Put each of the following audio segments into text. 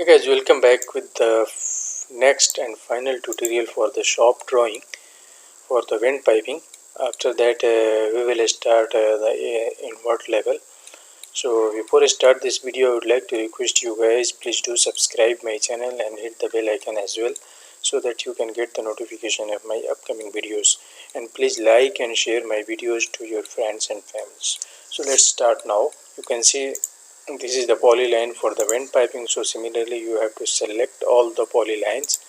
Hey guys, welcome back with the next and final tutorial for the shop drawing for the vent piping. After that we will start the invert level. So before I start this video, I would like to request you guys, please do subscribe my channel and hit the bell icon as well, so that you can get the notification of my upcoming videos. And please like and share my videos to your friends and families. So let's start now. You can see this is the polyline for the vent piping. So similarly you have to select all the polylines,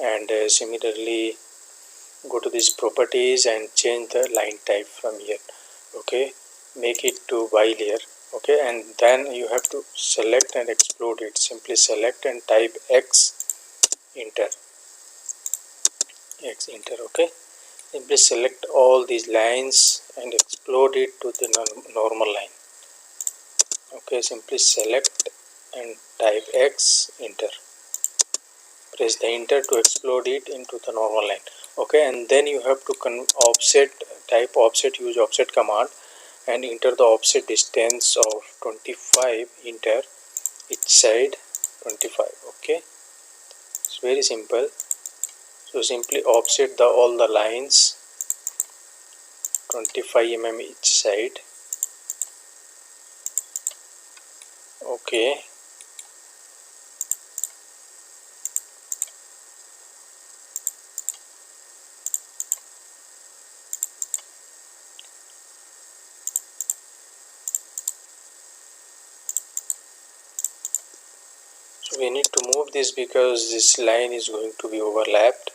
and similarly go to these properties and change the line type from here. Okay, make it to bilayer. Okay, and then you have to select and explode it. Simply select and type X, enter. Okay, simply select all these lines and explode it to the normal line. Okay, simply select and type X, enter. Press the enter to explode it into the normal line. Okay, and then you have to type offset, use offset command and enter the offset distance of 25. Enter each side 25. Okay, it's very simple. So simply offset all the lines 25 mm each side. Okay, so we need to move this because this line is going to be overlapped.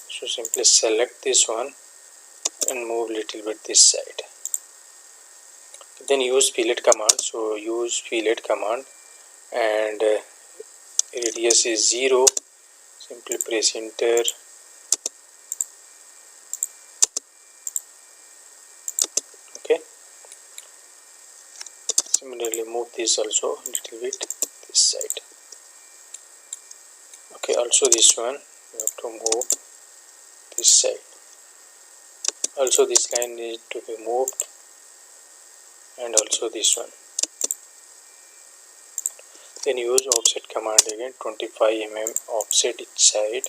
So simply select this one and move little bit this side. Then use fillet command. So use fillet command and radius is 0. Simply press enter. Okay, similarly move this also little bit this side. Okay, also this one you have to move this side. Also this line needs to be moved, and also this one. Then use offset command again, 25 mm offset each side.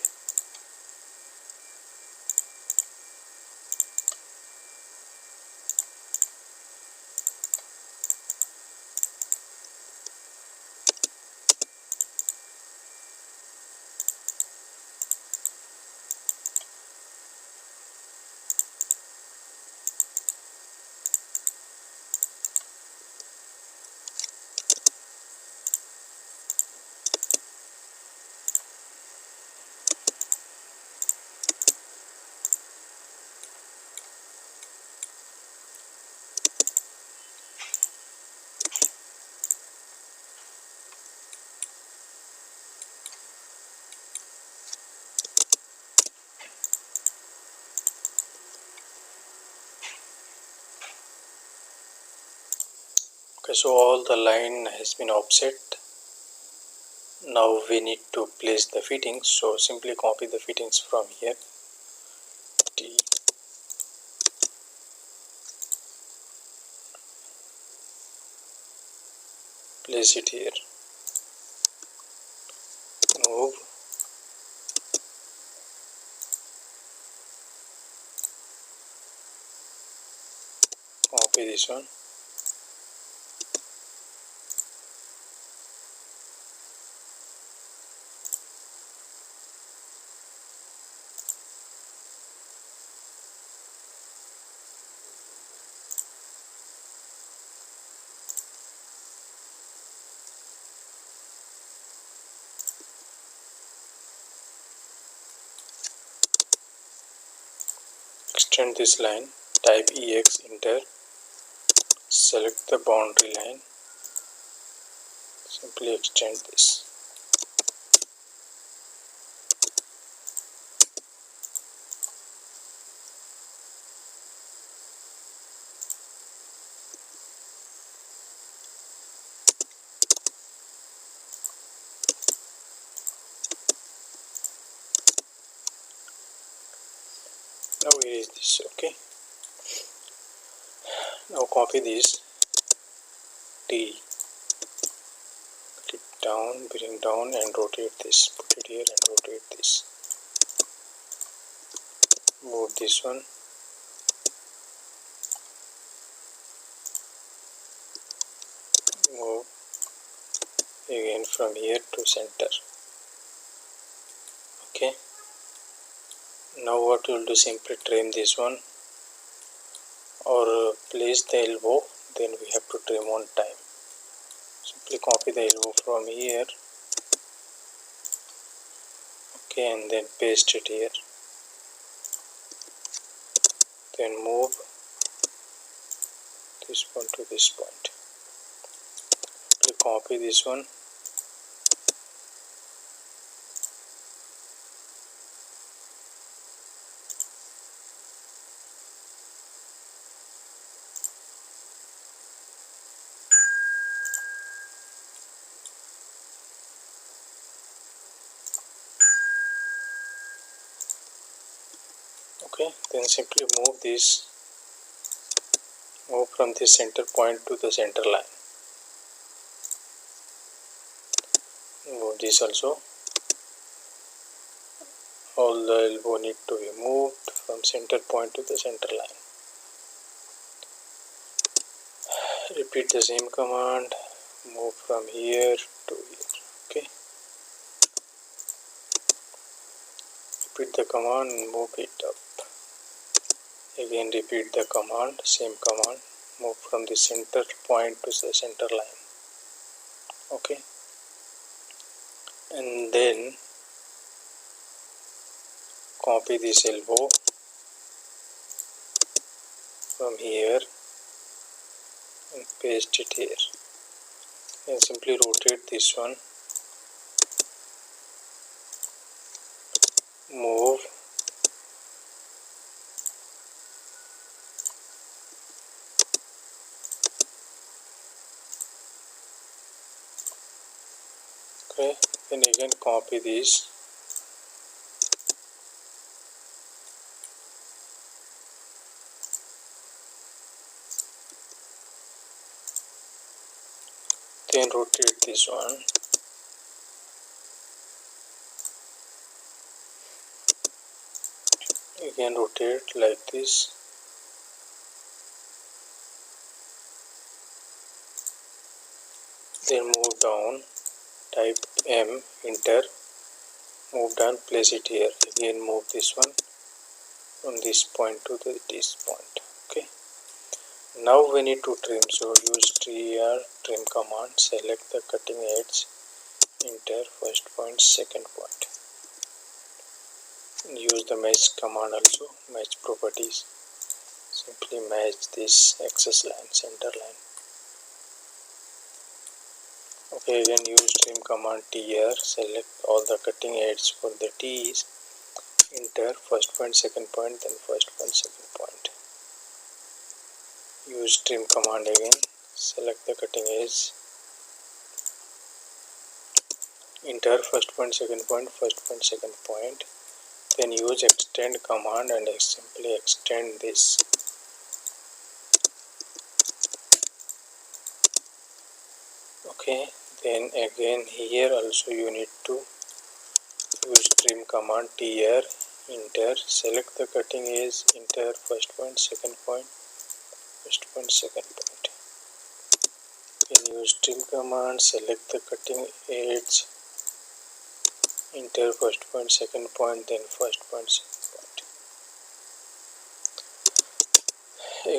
Okay, so all the line has been offset. Now we need to place the fittings. So simply copy the fittings from here. T. Place it here. Move. Copy this one. Extend this line. Type EX, enter. Select the boundary line. Simply extend this. Now erase this. Okay, now copy this T. down, bring down and rotate this, put it here and rotate this, move this one, move again from here to center. Okay, now what we'll do, simply trim this one or place the elbow, then we have to trim on time. Simply copy the elbow from here, okay, and then paste it here, then move this point to this point. Simply copy this one, okay, then simply move this, move from this center point to the center line, move this also, all the elbow need to be moved from center point to the center line. Repeat the same command, move from here to here, okay, repeat the command and move it up. Again repeat the command, same command, move from the center point to the center line, okay, and then copy this elbow from here and paste it here, and simply rotate this one, move, okay, then again copy this, then rotate this one, again rotate like this, then move down, type M, enter, move down, place it here, again move this one from this point to this point, okay. Now we need to trim, so use trim command, select the cutting edge, enter first point, second point. Use the match command also, match properties, simply match this axis line, center line. Okay, again use trim command TR, select all the cutting edge for the T's, enter first point, second point, then first point, second point. Use trim command again, select the cutting edge, enter first point, second point, first point, second point, then use extend command and simply extend this. Okay, then again here also you need to use trim command TR, enter, select the cutting edge, enter first point, second point, first point, second point. Then use trim command, select the cutting edge, enter first point, second point, then first point, second point.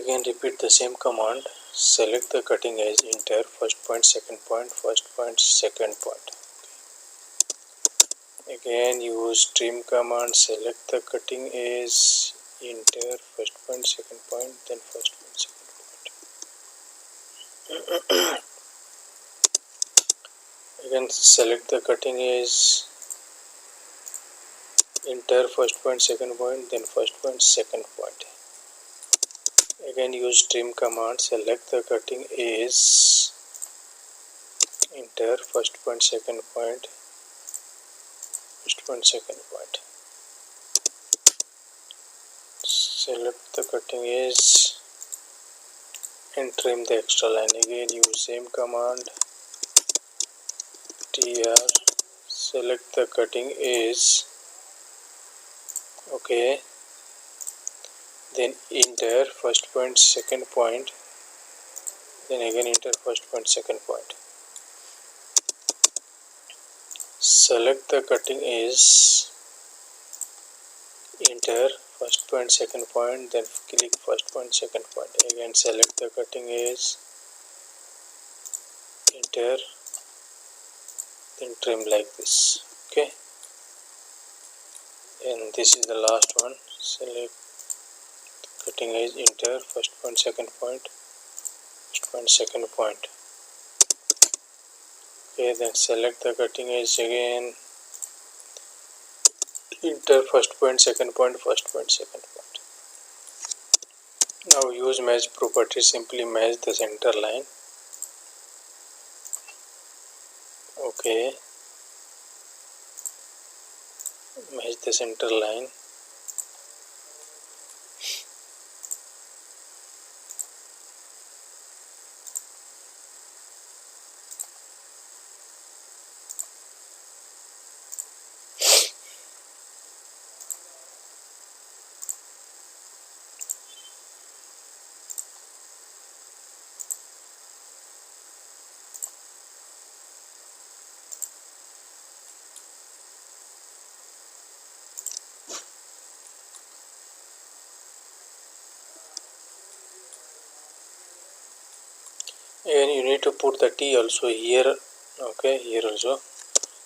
Again repeat the same command, select the cutting edge, enter first point, second point, first point, second point. Again use trim command, select the cutting edge, enter first point, second point, then first point, second point. Again select the cutting edge, enter first point, second point, then first point, second point. Again use trim command, select the cutting edge, enter first point, second point, first point, second point. Select the cutting edge and trim the extra line. Again use same command, TR, select the cutting edge, okay, then enter first point, second point, then again enter first point, second point. Select the cutting edge, enter first point, second point, then click first point, second point, again select the cutting edge, enter, then trim like this, okay. And this is the last one. Select cutting edge, enter first point, second point, first point, second point, okay. Then select the cutting edge again, enter first point, second point, first point, second point. Now use mesh property, simply mesh the center line, okay, mesh the center line, and you need to put the T also here, okay, here also.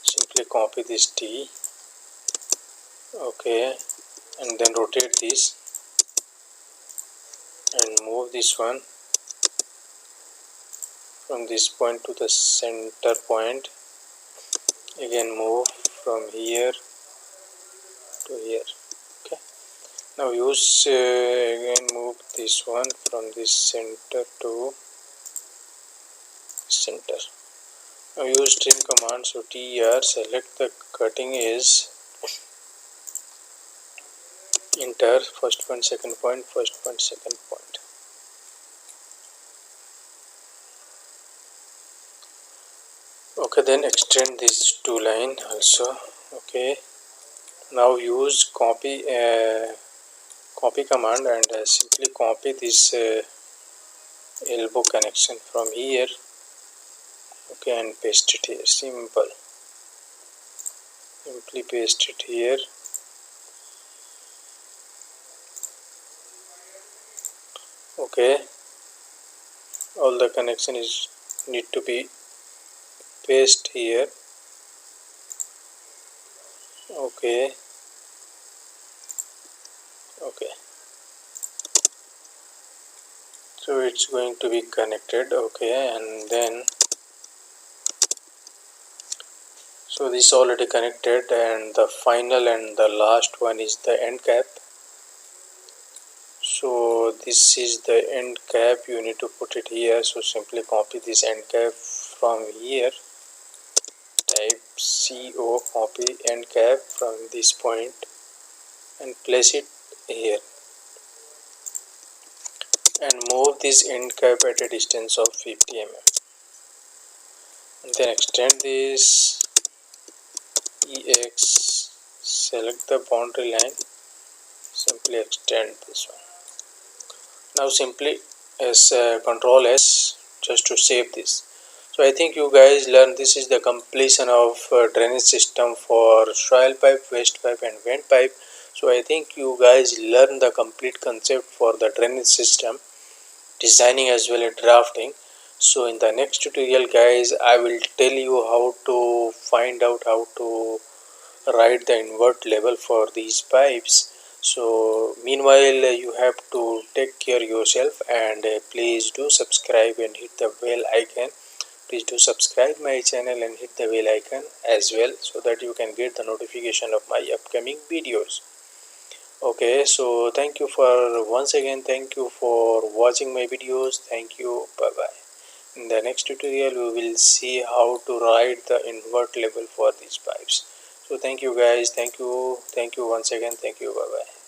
Simply copy this T, okay, and then rotate this and move this one from this point to the center point, again move from here to here, okay. Now use again move this one from this center to center. Now use trim command, so TR, select the cutting edge, enter first point, second point, first point, second point. Okay, then extend this two line also, okay. Now use copy command and simply copy this elbow connection from here, okay, and paste it here. Simple, simply paste it here, okay. All the connection is need to be paste here, okay, okay. So it's going to be connected, okay. And then so this already connected, and the final and the last one is the end cap. So this is the end cap, you need to put it here. So simply copy this end cap from here, type CO, copy end cap from this point and place it here, and move this end cap at a distance of 50 mm, and then extend this EX, select the boundary line, simply extend this one. Now simply as Control S just to save this. So I think you guys learned this is the completion of drainage system for soil pipe, waste pipe and vent pipe. So I think you guys learned the complete concept for the drainage system, designing as well as drafting. So in the next tutorial guys, I will tell you how to find out how to write the invert level for these pipes. So meanwhile you have to take care yourself, and please do subscribe and hit the bell icon. Please do subscribe my channel and hit the bell icon as well, so that you can get the notification of my upcoming videos. Okay, so thank you for once again, thank you for watching my videos. Thank you, bye bye. In the next tutorial we will see how to write the invert level for these pipes. So thank you guys, thank you once again, thank you, bye bye.